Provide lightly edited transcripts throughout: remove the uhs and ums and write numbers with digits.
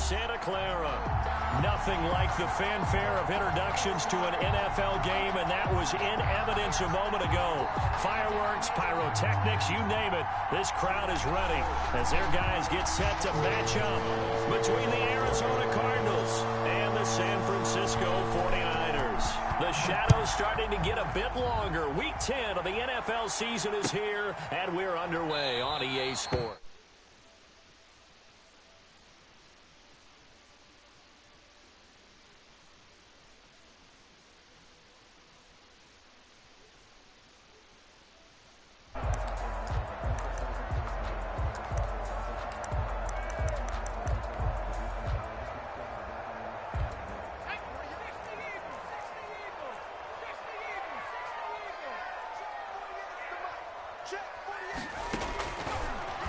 Santa Clara. Nothing like the fanfare of introductions to an NFL game, and that was in evidence a moment ago. Fireworks, pyrotechnics, you name it. This crowd is ready as their guys get set to match up between the Arizona Cardinals and the San Francisco 49ers. The shadow's starting to get a bit longer. Week 10 of the NFL season is here, and we're underway on EA Sports.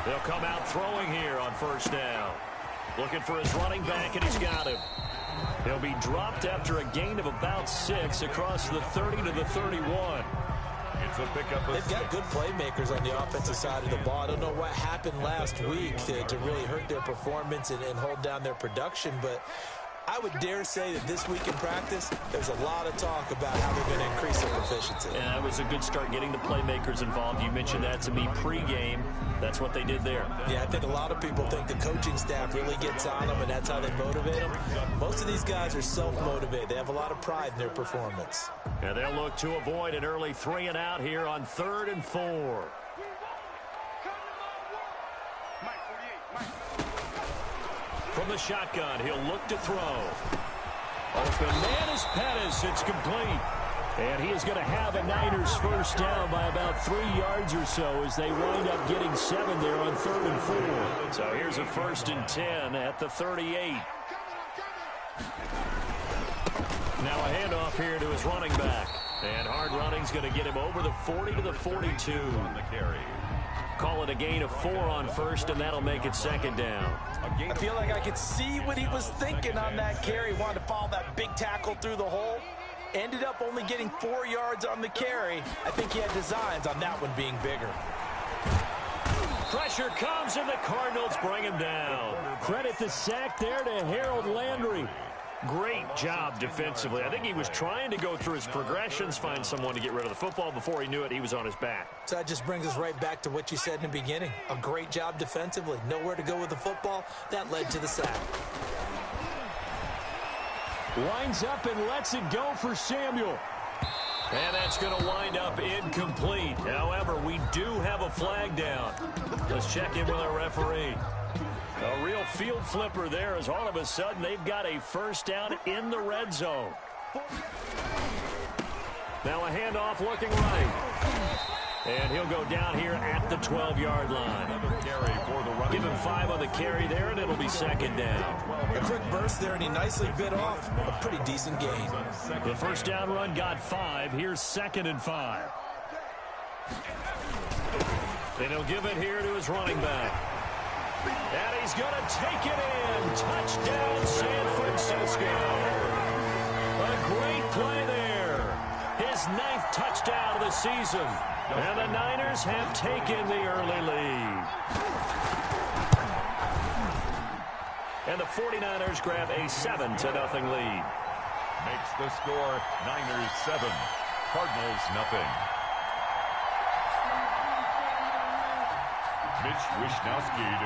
They'll come out throwing here on first down. Looking for his running back, and he's got him. He'll be dropped after a gain of about 6 across the 30 to the 31. It's a pickup of They've got good playmakers on the offensive side of the ball. I don't know what happened last week to really hurt their performance and hold down their production, but I would dare say that this week in practice, there's a lot of talk about how they're going to increase their proficiency. Yeah, that was a good start getting the playmakers involved. You mentioned that to me pregame. That's what they did there. Yeah, I think a lot of people think the coaching staff really gets on them, and that's how they motivate them. Most of these guys are self-motivated. They have a lot of pride in their performance. And they'll look to avoid an early 3 and out here on 3rd and 4. From the shotgun, he'll look to throw. Open man is Pettis. It's complete. And he is going to have a Niners first down by about 3 yards or so as they wind up getting 7 there on 3rd and 4. So here's a 1st and 10 at the 38. Now a handoff here to his running back. And hard running's going to get him over the 40 to the 42. on the carry. Call it a gain of 4 on first, and that'll make it 2nd down. I feel like I could see what he was thinking on that carry. Wanted to follow that big tackle through the hole. Ended up only getting 4 yards on the carry. I think he had designs on that one being bigger. Pressure comes, and the Cardinals bring him down. Credit the sack there to Harold Landry. Great job defensively. I think he was trying to go through his progressions, find someone to get rid of the football. Before he knew it, he was on his back. So that just brings us right back to what you said in the beginning. A great job defensively. Nowhere to go with the football. That led to the sack. Winds up and lets it go for Samuel. And that's going to wind up incomplete. However, we do have a flag down. Let's check in with our referee. A real field flipper there as all of a sudden they've got a first down in the red zone. Now a handoff looking right. And he'll go down here at the 12-yard line. Carry for the running. Give him 5 on the carry there, and it'll be 2nd down. A quick burst there, and he nicely bit off a pretty decent gain. The first down run got 5. Here's 2nd and 5. Then he'll give it here to his running back. And he's going to take it in. Touchdown, San Francisco. A great play there. His 9th touchdown of the season. And the Niners have taken the early lead. And the 49ers grab a 7-0 lead. Makes the score Niners 7, Cardinals nothing.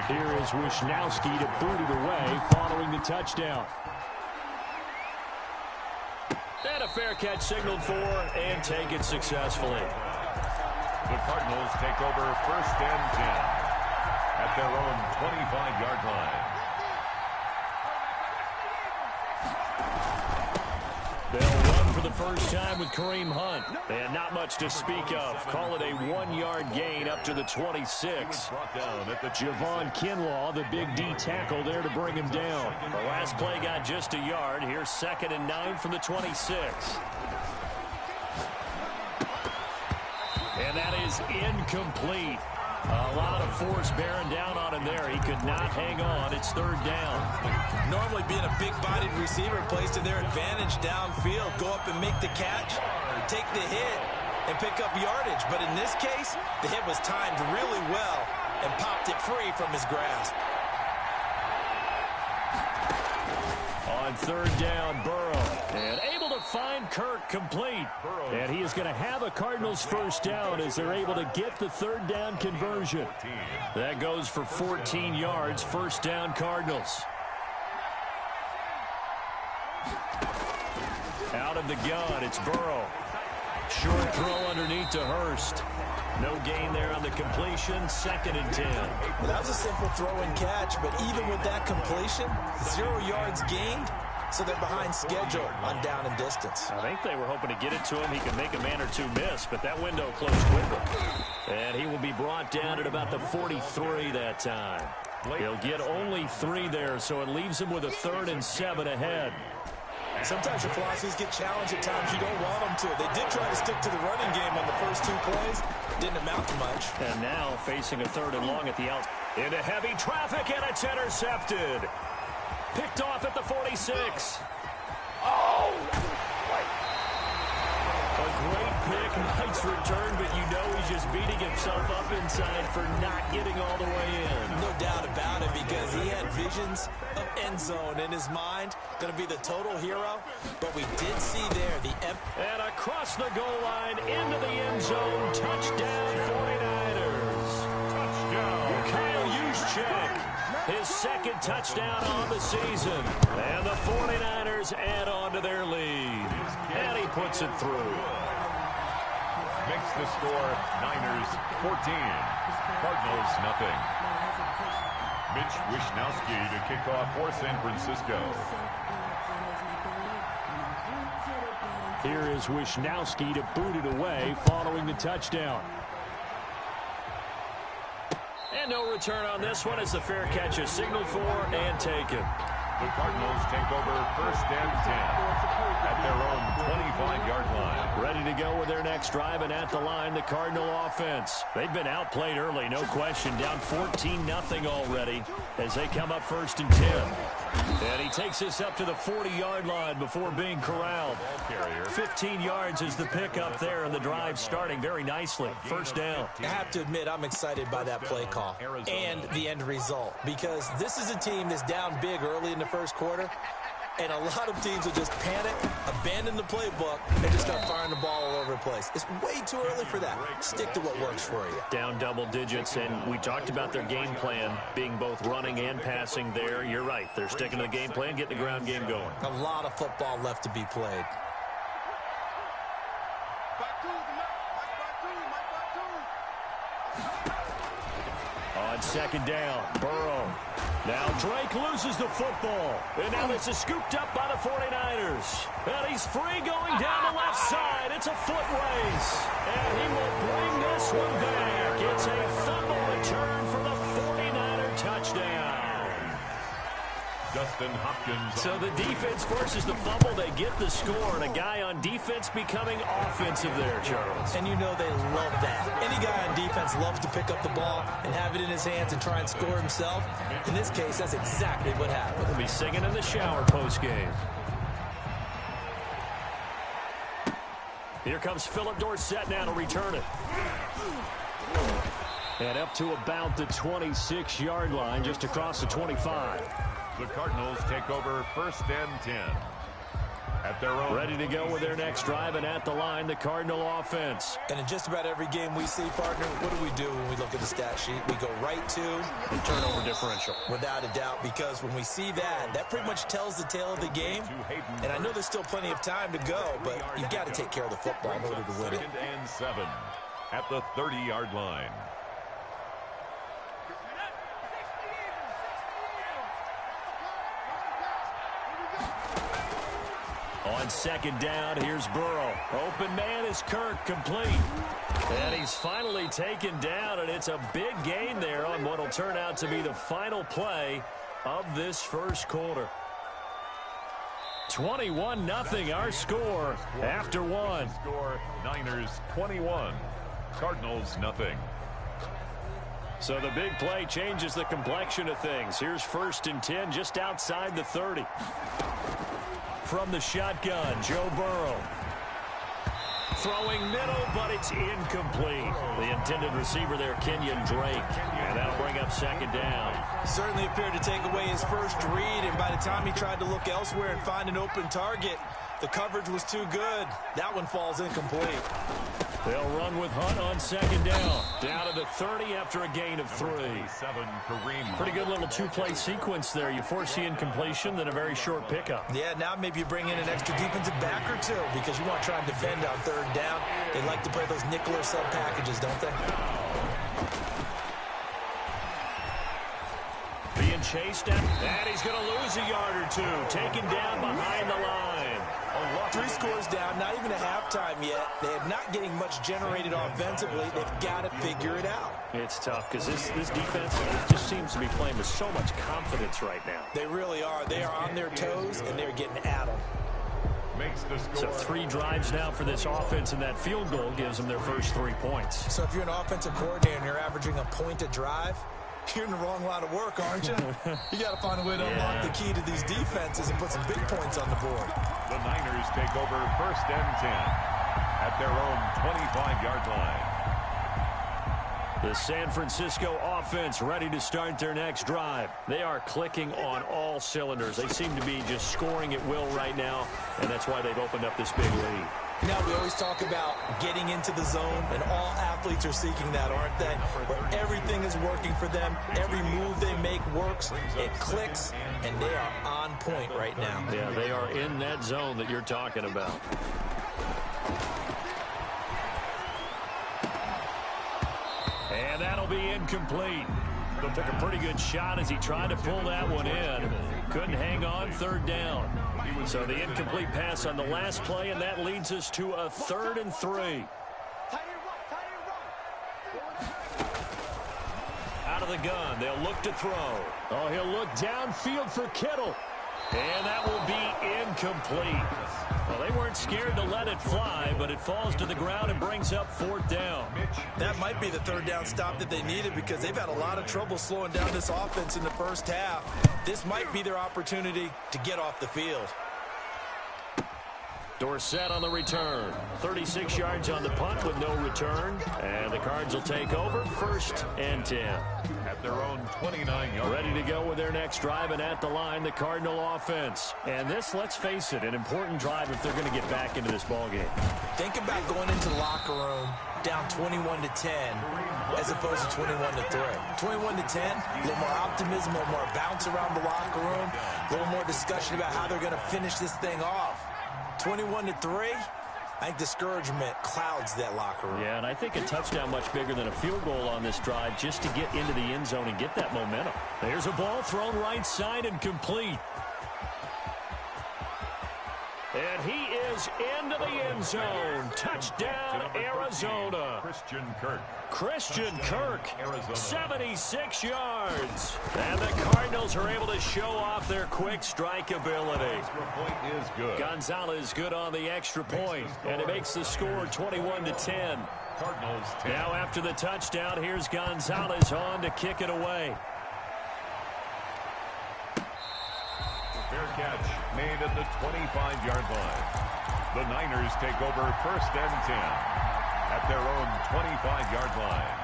Here is Wishnowski to boot it away following the touchdown. And a fair catch signaled for and taken successfully. The Cardinals take over 1st and 10 at their own 25-yard line. They'll run for the first time with Kareem Hunt. And not much to speak of. Call it a 1-yard gain up to the 26. Javon Kinlaw, the big D tackle there to bring him down. The last play got just a yard. Here's 2nd and 9 from the 26. And that is incomplete. A lot of force bearing down on him there. He could not hang on. It's 3rd down. Normally being a big-bodied receiver plays to their advantage downfield. Go up and make the catch, take the hit, and pick up yardage. But in this case, the hit was timed really well and popped it free from his grasp. On third down, Burrow. And able to find Kirk complete. And he is going to have a Cardinals first down as they're able to get the third down conversion. That goes for 14 yards. First down, Cardinals. Out of the gun, it's Burrow. Short throw underneath to Hurst. No gain there on the completion. 2nd and 10. Well, that was a simple throw and catch, but even with that completion, 0 yards gained, so they're behind schedule on down and distance. I think they were hoping to get it to him. He could make a man or two miss, but that window closed quickly. And he will be brought down at about the 43 that time. He'll get only 3 there, so it leaves him with a 3rd and 7 ahead. Sometimes your philosophies get challenged at times you don't want them to. They did try to stick to the running game on the first 2 plays. Didn't amount to much. And now facing a 3rd and long at the out. Into heavy traffic, and it's intercepted. Picked off at the 46. Oh! A great pick, nice return, but you know he's just beating himself up inside for not getting all the way in. No doubt about it, because he had visions of end zone in his mind. Going to be the total hero, but we did see there the... And across the goal line, into the end zone, touchdown 49ers. Touchdown. Kyle Juszczyk, his 2nd touchdown on the season. And the 49ers add on to their lead. And he puts it through. Makes the score Niners 14. Cardinals nothing. Mitch Wishnowsky to kick off for San Francisco. Here is Wishnowsky to boot it away following the touchdown. And no return on this one as the fair catch is signaled for and taken. The Cardinals take over 1st and 10 at their own 25-yard line. Ready to go with their next drive, and at the line, the Cardinal offense. They've been outplayed early, no question. Down 14-0 already as they come up 1st and 10. And he takes this up to the 40-yard line before being corralled. 15 yards is the pickup there, and the drive starting very nicely. First down. I have to admit, I'm excited by that play call and the end result, because this is a team that's down big early in the first quarter, and a lot of teams will just panic, abandon the playbook, and just start firing the ball all over the place. It's way too early for that. Stick to what works for you. Down double digits, and we talked about their game plan being both running and passing there. You're right. They're sticking to the game plan, getting the ground game going. A lot of football left to be played. On 2nd down, Burrow. Now Drake loses the football. And now this is scooped up by the 49ers. And he's free going down the left side. It's a foot race. And he will bring this one back. It's a fumble return for the 49er touchdown. Dustin Hopkins. So the defense forces the fumble. They get the score. And a guy on defense becoming offensive there, Charles. And you know they love that. Any guy on defense loves to pick up the ball and have it in his hands and try and score himself. In this case, that's exactly what happened. He'll be singing in the shower post-game. Here comes Philip Dorsett now to return it. And up to about the 26-yard line, just across the 25. The Cardinals take over 1st and 10 at their own. Ready to go with their next drive, and at the line, the Cardinal offense. And in just about every game we see, partner, what do we do when we look at the stat sheet? We go right to the turnover differential. Without a doubt, because when we see that, that pretty much tells the tale of the game. And I know there's still plenty of time to go, but you've got to take care of the football in order to win it. 2nd and 7 at the 30-yard line. On 2nd down, here's Burrow. Open man is Kirk, complete. And he's finally taken down, and it's a big gain there on what will turn out to be the final play of this first quarter. 21-0 our score after one. Score Niners 21, Cardinals nothing. So the big play changes the complexion of things. Here's 1st and 10 just outside the 30. From the shotgun, Joe Burrow. throwing middle, but it's incomplete. The intended receiver there, Kenyon Drake. And that'll bring up second down. Certainly appeared to take away his first read, and by the time he tried to look elsewhere and find an open target, the coverage was too good. That one falls incomplete. They'll run with Hunt on second down. Down to the 30 after a gain of 3. Pretty good little two-play sequence there. You force the incompletion, then a very short pickup. Yeah, now maybe you bring in an extra defensive back or two because you want to try and defend on third down. They like to play those nickel or sub packages, don't they? Being chased at, and he's going to lose a yard or two. Taken down behind the line. 3 scores down, not even a halftime yet. They're not getting much generated offensively. They've got to figure it out. It's tough because this defense just seems to be playing with so much confidence right now. They really are. They are on their toes, and they're getting at them. So 3 drives now for this offense, and that field goal gives them their first 3 points. So if you're an offensive coordinator and you're averaging a point a drive, you're in the wrong line of work, aren't you? You got to find a way to unlock the key to these defenses and put some big points on the board. The Niners take over first and 10 at their own 25-yard line. The San Francisco offense ready to start their next drive. They are clicking on all cylinders. They seem to be just scoring at will right now, and that's why they've opened up this big lead. Now, we always talk about getting into the zone, and all athletes are seeking that, aren't they? Where everything is working for them, every move they make works, it clicks, and they are on point right now. Yeah, they are in that zone that you're talking about. And that'll be incomplete. Took a pretty good shot as he tried to pull that one in. Couldn't hang on, third down. So the incomplete pass on the last play, and that leads us to a 3rd and 3. Out of the gun, they'll look to throw. Oh, he'll look downfield for Kittle. And that will be incomplete. Well, they weren't scared to let it fly, but it falls to the ground and brings up 4th down. That might be the 3rd down stop that they needed because they've had a lot of trouble slowing down this offense in the first half. This might be their opportunity to get off the field. Dorsett on the return. 36 yards on the punt with no return. And the Cards will take over 1st and 10. At their own 29-yard. Ready to go with their next drive, and at the line, the Cardinal offense. And this, let's face it, an important drive if they're going to get back into this ballgame. Think about going into the locker room down 21-10 as opposed to 21-3. 21-10, a little more optimism, a little more bounce around the locker room, a little more discussion about how they're going to finish this thing off. 21-3, I think discouragement clouds that locker room. Yeah, and I think a touchdown much bigger than a field goal on this drive just to get into the end zone and get that momentum. There's a ball thrown right side and complete. And he is into the end zone. Touchdown, Arizona. Christian Kirk, 76 yards. And the Cardinals are able to show off their quick strike ability. Point is good. Gonzalez good on the extra point, and it makes the score 21-10. Cardinals 10. Now after the touchdown, here's Gonzalez on to kick it away. Fair catch made at the 25-yard line. The Niners take over 1st and 10 at their own 25-yard line.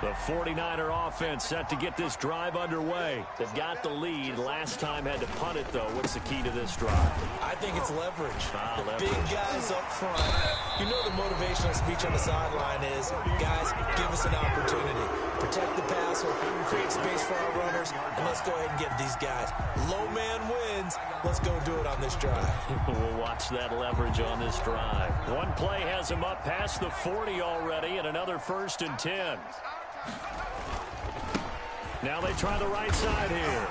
The 49er offense set to get this drive underway. They've got the lead. Last time had to punt it, though. What's the key to this drive? I think it's leverage. Leverage. Big guys up front. You know the motivational speech on the sideline is, guys, give us an opportunity. Protect the passer, create space for our runners, and let's go ahead and get these guys. Low man wins. Let's go do it on this drive. We'll watch that leverage on this drive. One play has him up past the 40 already, and another 1st and 10. Now they try the right side here.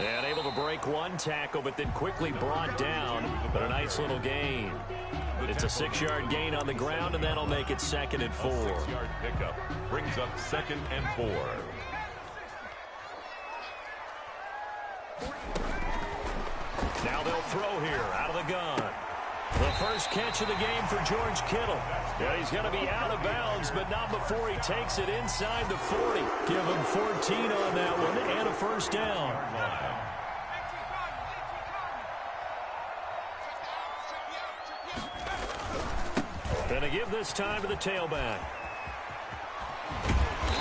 And able to break one tackle, but then quickly brought down. But a nice little gain. It's a 6-yard gain on the ground, and that'll make it 2nd and 4. 6-yard pickup brings up 2nd and 4. Now they'll throw here out of the gun. The first catch of the game for George Kittle. Yeah, he's going to be out of bounds, but not before he takes it inside the 40. Give him 14 on that one and a 1st down. Gonna give this time to the tailback.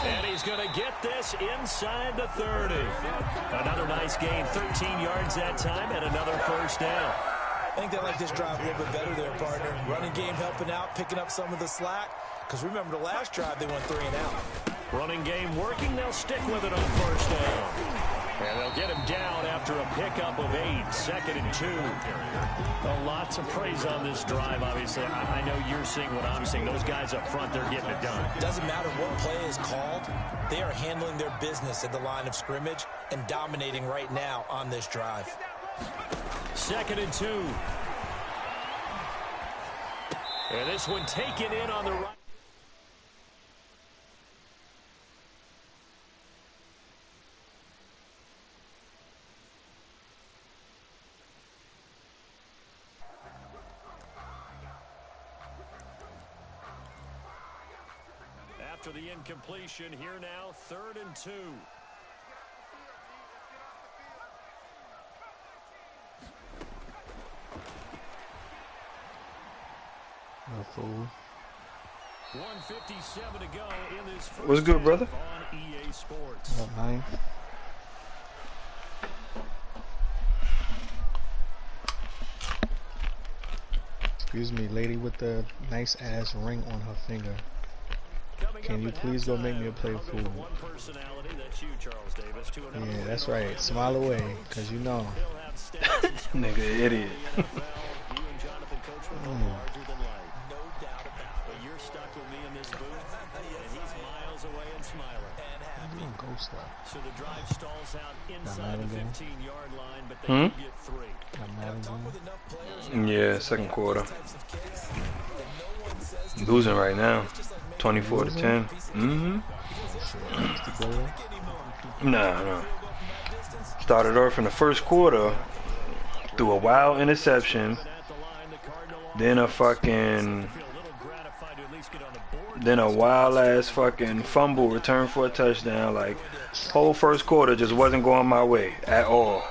And he's going to get this inside the 30. Another nice gain, 13 yards that time, and another first down. I think they like this drive a little bit better there, partner. Running game helping out, picking up some of the slack. Because remember, the last drive, they went 3 and out. Running game working. They'll stick with it on first down. And they'll get him down after a pickup of 8, 2nd and 2. Well, lots of praise on this drive, obviously. I know you're seeing what I'm seeing. Those guys up front, they're getting it done. Doesn't matter what play is called. They are handling their business at the line of scrimmage and dominating right now on this drive. 2nd and 2. And this one taken in on the right. After the incompletion, here now, 3rd and 2. No fool. 1:57 to go in this first. What's good, brother? On EA Sports. What, man? Excuse me, lady with the nice ass ring on her finger. Can you please go make me a plate of food? Yeah, that's right. Smile away, cause you know. Nigga, idiot. So the drive stalls out inside the 15-yard line, but they get 3. Yeah, second quarter. Losing right now. 24 to 10. Nah. Started off in the first quarter through a wild interception, then a wild ass fucking fumble return for a touchdown. Like, whole first quarter just wasn't going my way at all.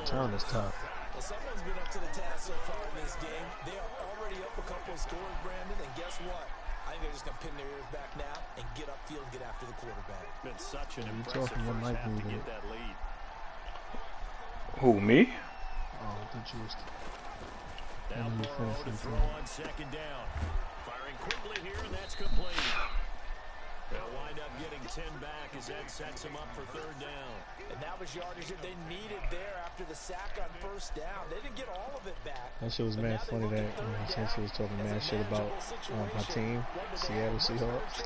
Turn is tough. Someone's been up to the task so far in this game. They are already up a couple of scores, Brandon, and guess what? I think they're just going to pin their ears back now and get upfield and get after the quarterback. Been such an impressive first half to get that lead. Who, me? Oh, I thought you was... Now Burrow to throw on 2nd down. Firing quickly here, and that's complete. They'll wind up getting 10 back as that sets them up for 3rd down. And that was yardage that they needed there after the sack on first down. They didn't get all of it back. That shit was mad funny that Chelsea was talking mad shit about my team, Seattle Seahawks.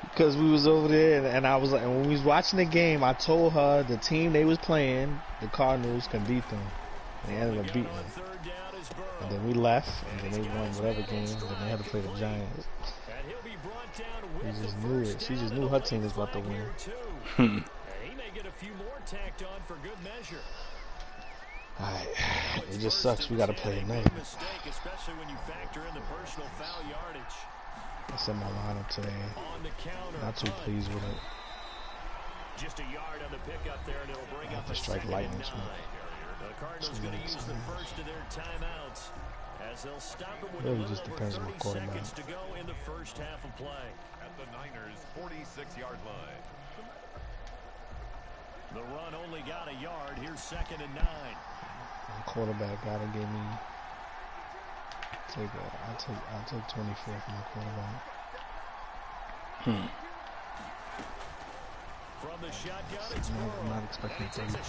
Because we was over there and I was like, and when we was watching the game, I told her the team they was playing, the Cardinals, can beat them. And they ended up beating them. And then we left, and then they won whatever game, and then they had to play the Giants. We just knew it. She just knew her team was about to win. He may get a few more tacked on for good measure. Alright, it just sucks. We got to play tonight. Especially when you factor in the personal foul yardage. I set my lineup today. Not too pleased with it. Just a yard on the pickup there, and it'll bring up to strike lightning. The Cardinals going to use the first of their timeouts as they'll stop it with really just depends on the quarterback. seconds to go in the first half of play. At the Niners' 46-yard line. The run only got a yard. Here's 2nd and 9. The quarterback gotta give me. I'll take 24 for my quarterback. From the shotgun, it's I'm not expecting 30 points.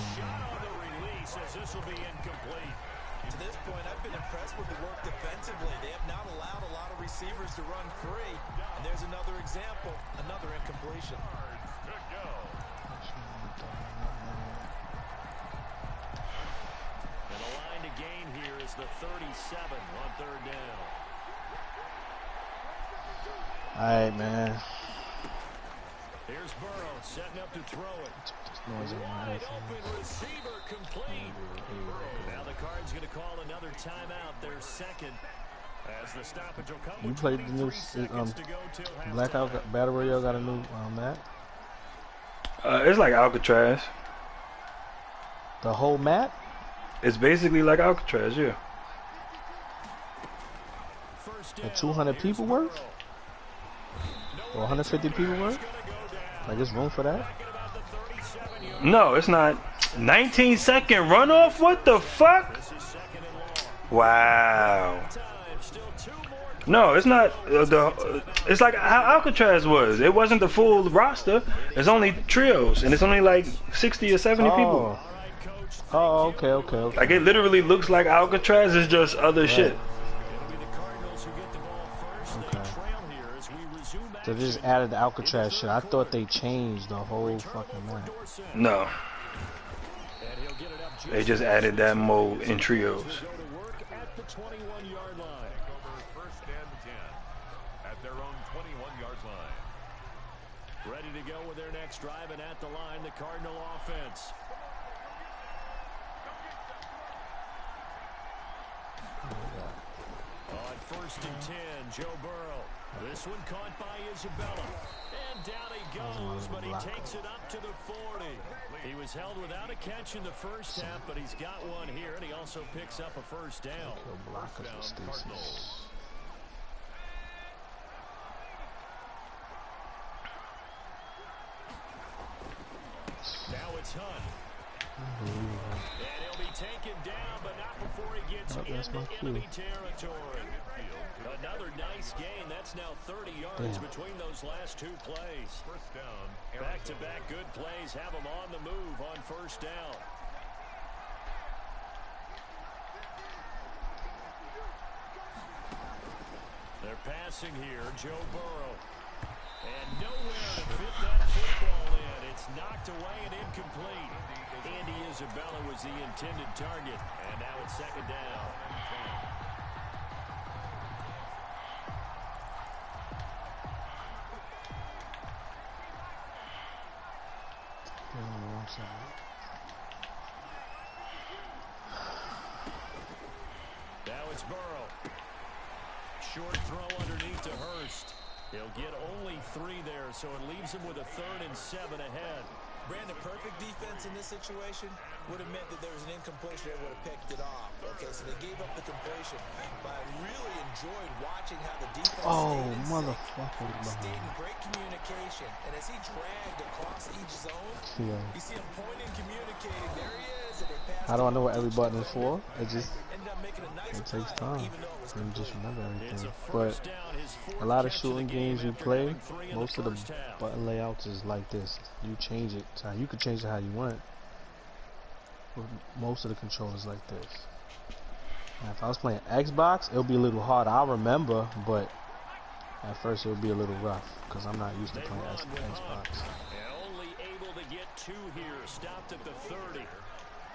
Says this will be incomplete. To this point, I've been impressed with the work defensively. They have not allowed a lot of receivers to run free. And there's another example, another incompletion. And the line to gain here is the 37 on 3rd down. All right, man. Here's Burrow setting up to throw it. Wide open receiver complete. Now the Cards going to call another timeout. Their 2nd. As the stoppage will come. You played the new Blackout Battle Royale. Got a new map. It's like Alcatraz. The whole map. It's basically like Alcatraz, yeah. And 200 people worth? Or 150 people worth? Like, there's room for that? No, it's not. 19-second runoff? What the fuck? Wow. No, it's not. It's like how Alcatraz was. It wasn't the full roster. It's only trios, and it's only like 60 or 70 people. Oh, okay. Like, it literally looks like Alcatraz is just other shit. Okay. So they just added the Alcatraz shit. I thought they changed the whole fucking map. No. They just added that mode in trios. Ready to go with their next drive, and at the line, the Cardinal offense. On 1st and 10, Joe Burrow. This one caught by Isabella. And down he goes, but he takes it up to the 40. He was held without a catch in the first half, but he's got one here, and he also picks up a first down. Now it's Hunt. And he'll be taken down, but not before he gets into enemy territory. Another nice gain. That's now 30 yards between those last two plays. Back-to-back good plays have him on the move on first down. They're passing here, Joe Burrow. And nowhere to fit that football in. It's knocked away and incomplete. Andy Isabella was the intended target. And now it's second down. Now it's Burrow. Short throw underneath to Hurst. He'll get only 3 there, so it leaves him with a 3rd and 7 ahead. Brandon, perfect defense in this situation would have meant that there was an incompletion that would have picked it off. Okay, so they gave up the completion. But I really enjoyed watching how the defense stayed in great communication. And as he dragged across each zone, you see him pointing, communicating. There he is. And they passed. How do I know what every button is for? It just takes time. You just remember everything. But a lot of shooting games you play, most of the button layouts is like this. You change it. So you can change it how you want. But most of the controllers like this. Now, if I was playing Xbox, it'll be a little harder. I remember, but at first it'll be a little rough because I'm not used to playing Xbox. Only able to get 2 here. Stopped at the 30.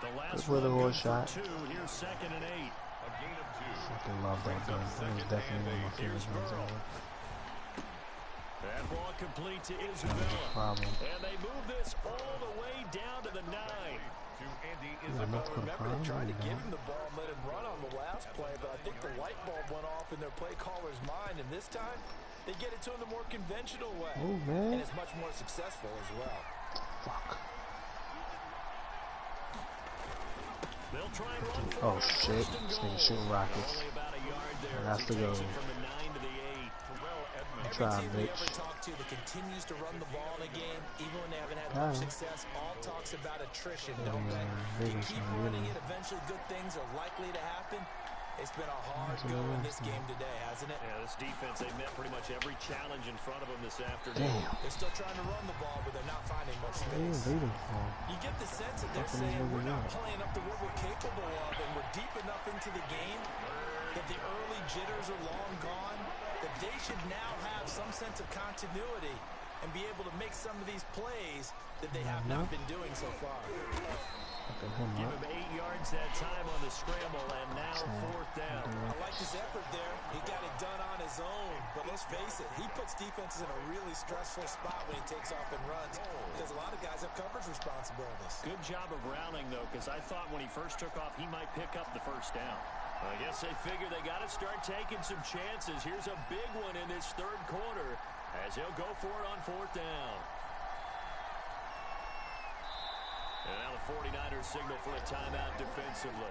The last with a horse shot. 2. Here's 2nd and 8. Fucking love that gun. That was definitely one of my favorite guns ever. That ball complete to Isabella. And they move this all the way down to the 9. Remember, they tried to give him the ball and let him run on the last play, but I think the light bulb went off in their play caller's mind, and this time they get it to him the more conventional way. Oh, man. And it's much more successful as well. Fuck. They'll try and run Oh shit, this nigga shooting rockets. And that's the goal. Try, bitch. That continues to run the ball in a game, even when they haven't had much success, all talks about attrition, don't they? They keep running it, eventually good things are likely to happen. It's been a hard go in this game today, hasn't it? Yeah, this defense, they met pretty much every challenge in front of them this afternoon. Damn. They're still trying to run the ball, but they're not finding much space. You get the sense that they're saying we're not playing up to what we're capable of, and we're deep enough into the game that the early jitters are long gone, that they should now have some sense of continuity and be able to make some of these plays that they have not been doing so far. Give him 8 yards that time on the scramble, and now 4th down. I like his effort there. He got it done on his own. But let's face it, he puts defenses in a really stressful spot when he takes off and runs because a lot of guys have coverage responsibilities. Good job of rounding, though, because I thought when he first took off, he might pick up the first down. I guess they figure they got to start taking some chances. Here's a big one in this 3rd quarter as he'll go for it on 4th down. And now the 49ers signal for a timeout defensively.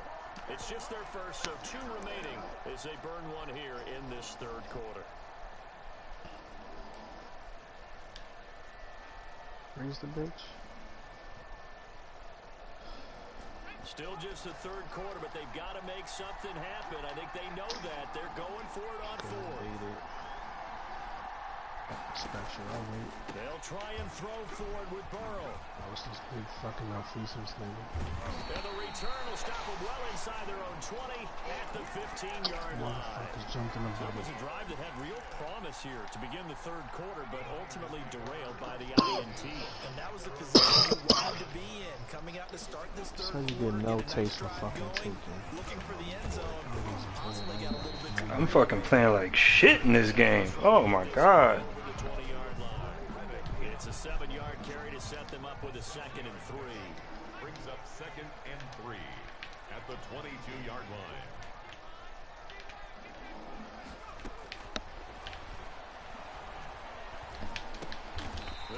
It's just their first, so 2 remaining as they burn one here in this third quarter. Freeze the bitch. Still just the third quarter, but they've got to make something happen. I think they know that. They're going for it on 4th. Special, I'll wait. They'll try and throw for it with Burrow. What's this big fucking malfeasance nigga? And the return will stop them well inside their own 20 at the 15-yard line. Motherfuckers jumped in the So it was a drive that had real promise here to begin the third quarter, but ultimately derailed by the INT. And that was the position you wanted to be in, coming out to start this third So you quarter. get no taste for fucking taking. Looking for the end zone. Constantly got a little bit too I'm fucking playing like shit in this game. Oh my god. The 20-yard line. It's a 7-yard carry to set them up with a 2nd and 3. Brings up 2nd and 3 at the 22-yard line.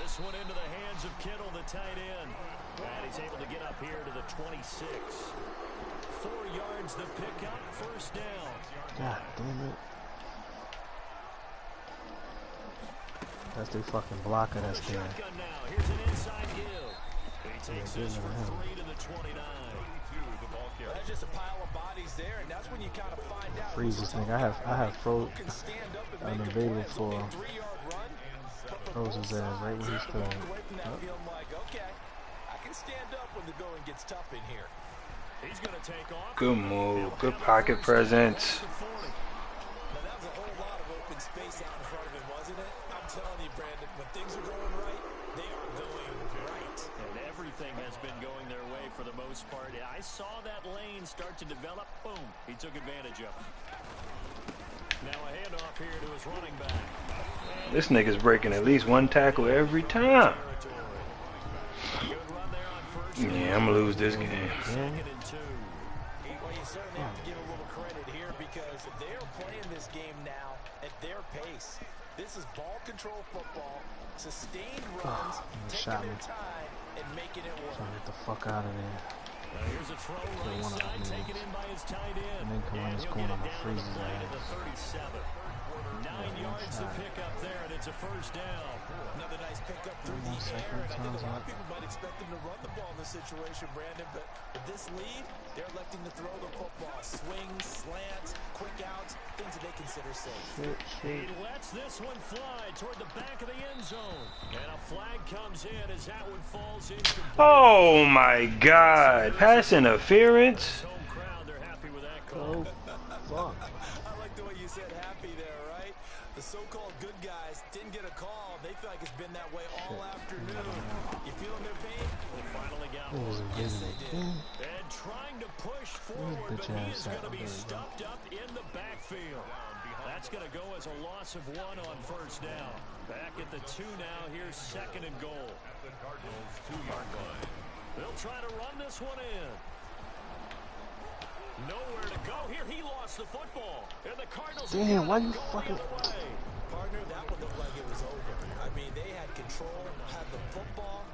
This one into the hands of Kittle, the tight end. And he's able to get up here to the 26. 4 yards the pickup, first down. God damn it. That's the fucking blocker that's there. Shotgun now. Here's an inside give. He takes this for 3 to the 29. That's just a pile of bodies there, and that's when you kind of find out. Freeze this thing. I have froze unavailable for froze his ass right where he stood. Okay, I can stand up when the going gets tough in here. He's going to take off. Good move. Good pocket presence. Now that was a whole lot of open space out in front of him, wasn't it? I'm telling you, Brandon, when things are going right, they are going right. And everything has been going their way for the most part. I saw that lane start to develop. Boom. He took advantage of it. Now a handoff here to his running back. This nigga's breaking at least 1 tackle every time. Yeah, I'm gonna lose this game. 2nd and 2. Well, you certainly have to give a little credit here because they're playing this game now at their pace. This is ball control football, sustained runs, taking their time and making it work. Trying to get the fuck out of there. Here's a throw right side, taken in by his tight end. And then come on this corner, I'm gonna freeze his to ass. the 37. 9 yards to pick up there, and it's a first down. Another nice pickup through the air, and I think a lot of people might expect them to run the ball in this situation, Brandon, but with this lead, they're electing to throw the football. Swings, slants, quick outs, things that they consider safe. He lets this one fly toward the back of the end zone. And a flag comes in as that one falls in. Oh my god. Pass interference. Home crowd, they're happy with that call. Fuck. I like the way you said happy there, right? The so-called good guys didn't get a call. They feel like it's been that way all afternoon. You feeling their pain? They finally got It was one. invisible. And trying to push forward, but he is going to be stuffed up in the backfield. That's going to go as a loss of 1 on first down. Back at the 2 now. Here's 2nd and goal. At the Cardinals' 2-yard line. They'll try to run this one in. Nowhere to go. Here he lost the football. And the Cardinals. Damn, why you fucking... Partner, that one looked like it was over. I mean, they had control, had the football,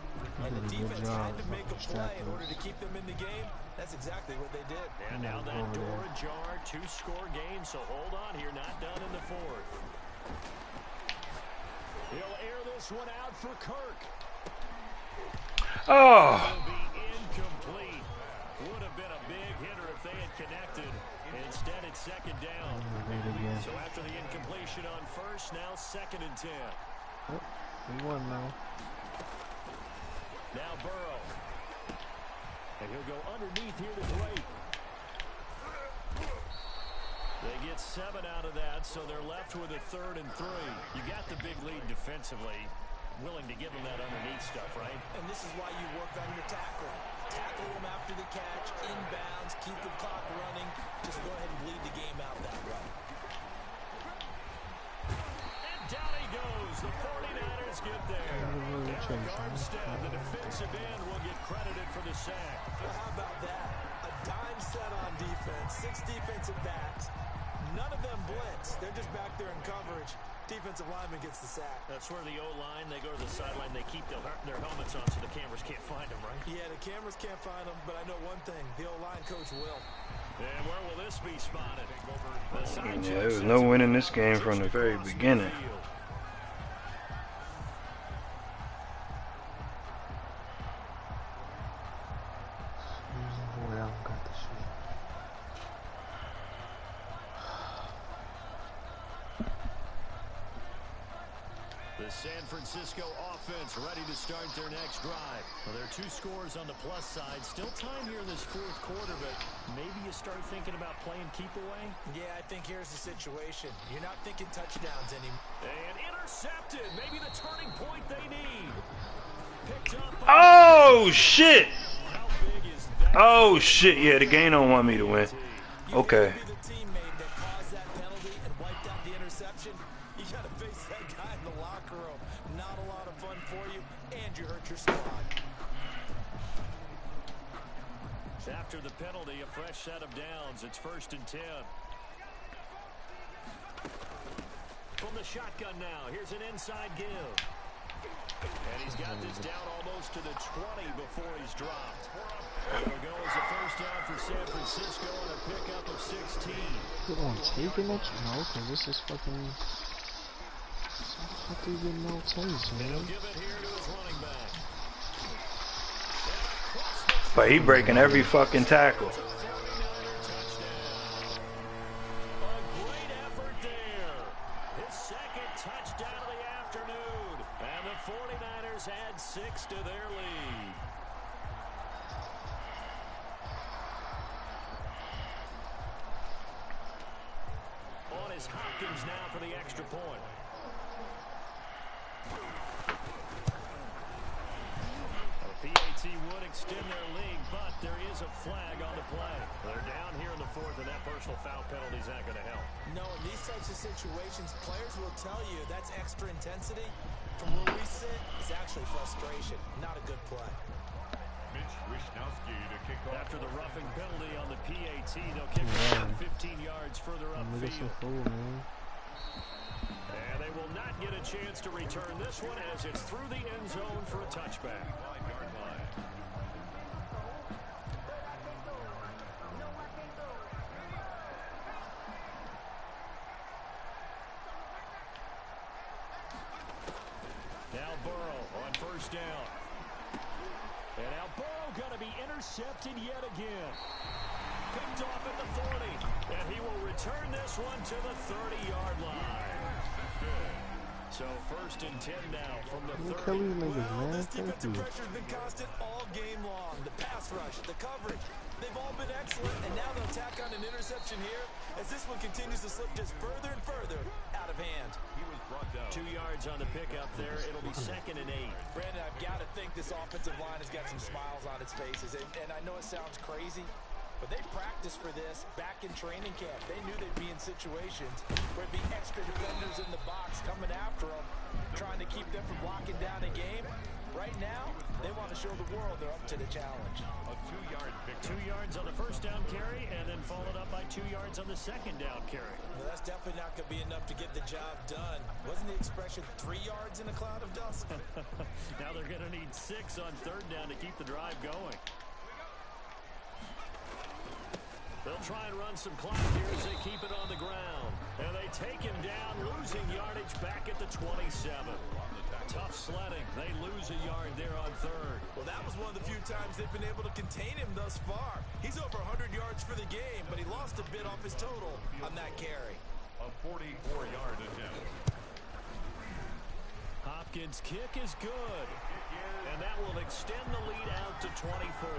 and the defense had to make a play in order to keep them in the game. That's exactly what they did. And now that door ajar, 2-score game, so hold on here, not done in the 4th. He'll air this one out for Kirk. Oh. It'll be incomplete. Would have been a big hitter if they had connected. Instead, it's 2nd down. So after the incompletion on first, now 2nd and 10. He won now. Now Burrow. And he'll go underneath here to Drake. They get 7 out of that, so they're left with a 3rd and 3. You got the big lead defensively. Willing to give them that underneath stuff, right? And this is why you work on your tackling. Tackle them after the catch, inbounds, keep the clock running. Just go ahead and bleed the game out that way. And down he goes. The 49ers get there. Eric Armstead, the defensive end, will get credited for the sack. Well, how about that? A dime set on defense, 6 defensive backs. None of them blitz. They're just back there in coverage. Defensive lineman gets the sack. That's where the O-line, they go to the sideline, they keep their helmets on so the cameras can't find them, right? Yeah, the cameras can't find them, but I know one thing. The O-line coach will. And where will this be spotted? Yeah, there was no winning this game from the very beginning. The San Francisco offense ready to start their next drive. Well, there are 2 scores on the plus side. Still time here in this 4th quarter, but maybe you start thinking about playing keep away? Yeah, I think here's the situation. You're not thinking touchdowns anymore. And intercepted. Maybe the turning point they need. Picked up. Oh, shit. Oh, shit. Yeah, the game don't want me to win. Okay. After the penalty, a fresh set of downs. It's 1st and 10. From the shotgun now, here's an inside give. And he's got this down almost to the 20 before he's dropped. There we go as a 1st down for San Francisco and a pickup of 16. You're on taking it? No, because this is fucking... How do you get no taste, man? He'll give it here to his running back. But he breaking every fucking tackle. A great effort there. His 2nd touchdown of the afternoon. And the 49ers add 6 to their lead. On is Hopkins now for the extra point. PAT would extend their lead, but there is a flag on the play. They're down here in the 4th, and that personal foul penalty is not going to help. No, in these types of situations, players will tell you that's extra intensity. From where we sit, it's actually frustration, not a good play. After the roughing penalty on the PAT, they'll kick it 15 yards further upfield. And they will not get a chance to return this one as it's through the end zone for a touchback. Now Burrow on 1st down. And now Burrow going to be intercepted yet again. Picked off at the 40. And he will return this one to the 30-yard line. So 1st and 10 now from the 30. This defensive pressure's been constant all game long. The pass rush, the coverage, they've all been excellent. And now they'll tack on an interception here as this one continues to slip just further and further out of hand. 2 yards on the pickup there. It'll be 2nd and 8. Brandon, I've got to think this offensive line has got some smiles on its faces. And I know it sounds crazy, but they practiced for this back in training camp. They knew they'd be in situations where it'd be extra defenders in the box coming after them, trying to keep them from locking down a game. Right now, they want to show the world they're up to the challenge. A 2-yard pick. 2 yards on the 1st down carry, and then followed up by 2 yards on the 2nd down carry. Well, that's definitely not going to be enough to get the job done. Wasn't the expression 3 yards in a cloud of dust? Now they're going to need 6 on 3rd down to keep the drive going. They'll try and run some clock here as they keep it on the ground. And they take him down, losing yardage back at the 27. Tough sledding. They lose a yard there on 3rd. Well, that was one of the few times they've been able to contain him thus far. He's over 100 yards for the game, but he lost a bit off his total on that carry. A 44-yard attempt. Hopkins' kick is good. And that will extend the lead out to 24.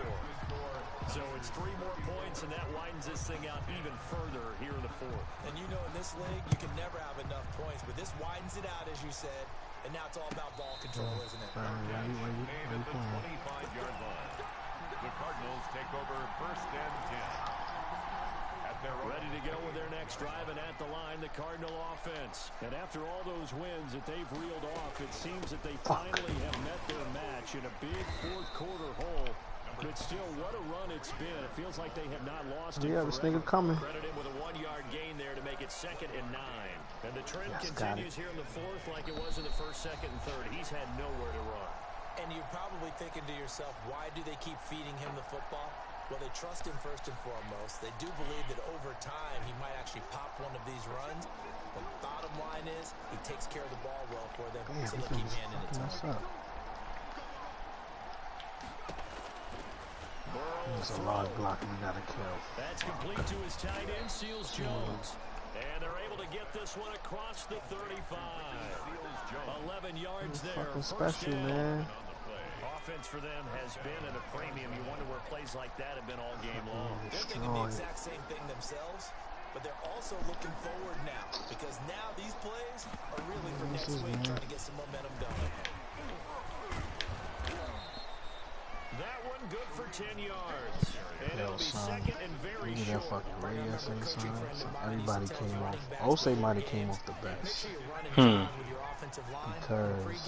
So it's 3 more points, and that widens this thing out even further here in the 4th. And you know, in this league, you can never have enough points, but this widens it out, as you said, and now it's all about ball control, isn't it? Made at the 25-yard line. The Cardinals take over 1st and 10. Ready to go with their next drive, and at the line, the Cardinal offense. And after all those wins that they've reeled off, it seems that they finally have met their match in a big 4th quarter hole. But still, what a run it's been. It feels like they have not lost it this nigga coming. Credited with a 1-yard gain there to make it 2nd and 9. And the trend continues here in the 4th like it was in the 1st, 2nd, and 3rd. He's had nowhere to run. And you're probably thinking to yourself, why do they keep feeding him the football? Well, they trust him first and foremost. They do believe that over time he might actually pop one of these runs. But bottom line is he takes care of the ball well for them, so they'll keep handing it to him. There's a lot of blocking we gotta kill. That's complete to his tight end, Seals Jones. And they're able to get this one across the 35. 11 yards there. Fucking special, man. Offense for them has been at a premium. You wonder where plays like that have been all game long. They're thinking the exact same thing themselves, but they're also looking forward now, because now these plays are really for next week, trying to get some momentum going. That one good for 10 yards. And it'll be second and very short. That fucking radio son. Everybody came off. Osei might have came off the best. Because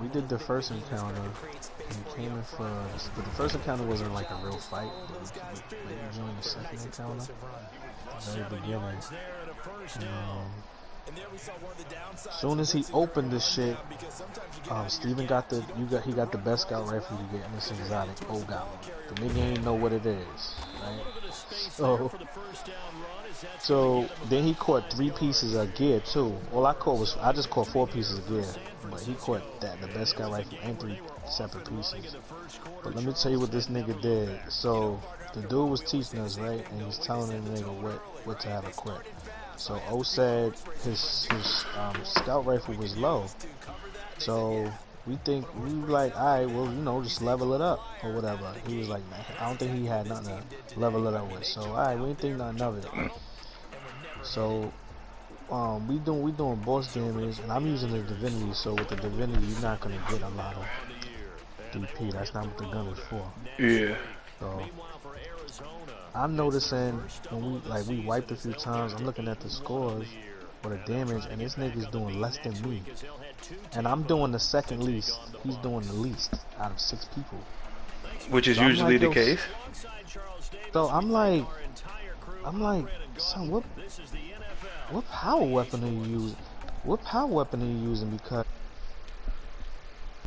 we did the first encounter and he came in first. But the first encounter wasn't like a real fight. But we joined the second encounter at the very beginning. As soon as he opened the shit, Steven he got the best scout rifle you get in this exotic. Oh god, the nigga ain't know what it is, right? So then he caught 3 pieces of gear too. All I just caught 4 pieces of gear, but he caught the best scout rifle and 3 separate pieces. But let me tell you what this nigga did. So the dude was teaching us, right, and he's telling the nigga what to have equipped. So O said his scout rifle was low. So we were like, alright, well, just level it up or whatever. He was like, man, I don't think he had nothing to level it up with. So alright, we didn't think nothing of it. So we doing boss damage, and I'm using the divinity. So with the divinity, you're not gonna get a lot of DP. That's not what the gun is for. Yeah. So I'm noticing when we wiped a few times, I'm looking at the scores or the damage, and this nigga's doing less than me. And I'm doing the second least. He's doing the least out of 6 people. Which is usually the case. So I'm like, son, what power weapon are you using? What power weapon are you using? Because